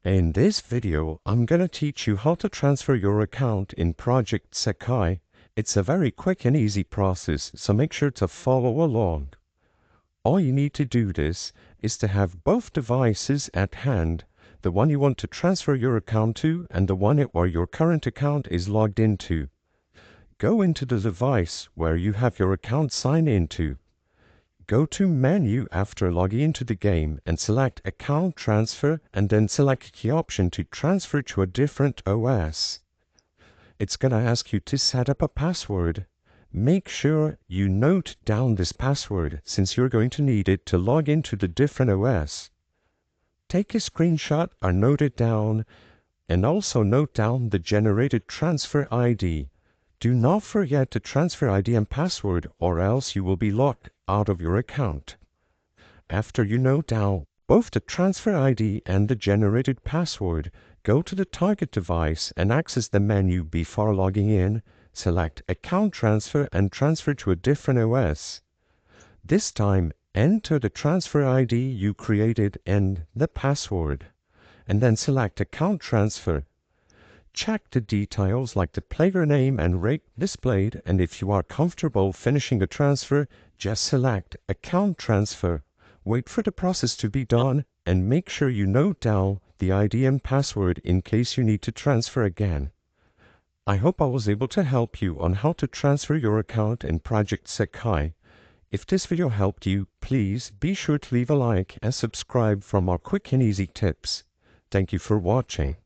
In this video, I'm going to teach you how to transfer your account in Project Sekai. It's a very quick and easy process, so make sure to follow along. All you need to do this is to have both devices at hand, the one you want to transfer your account to and the one where your current account is logged into. Go into the device where you have your account signed into. Go to Menu after logging into the game and select Account Transfer and then select the option to transfer to a different OS. It's going to ask you to set up a password. Make sure you note down this password since you're going to need it to log into the different OS. Take a screenshot or note it down, and also note down the generated transfer ID. Do not forget the transfer ID and password or else you will be locked out of your account. After you note down both the transfer ID and the generated password, go to the target device and access the menu before logging in. Select Account Transfer and transfer to a different OS. This time, enter the transfer ID you created and the password, and then select Account Transfer. Check the details like the player name and rate displayed, and if you are comfortable finishing the transfer, just select Account Transfer. Wait for the process to be done and make sure you note down the ID and password in case you need to transfer again. I hope I was able to help you on how to transfer your account in Project Sekai. If this video helped you, please be sure to leave a like and subscribe for more quick and easy tips. Thank you for watching.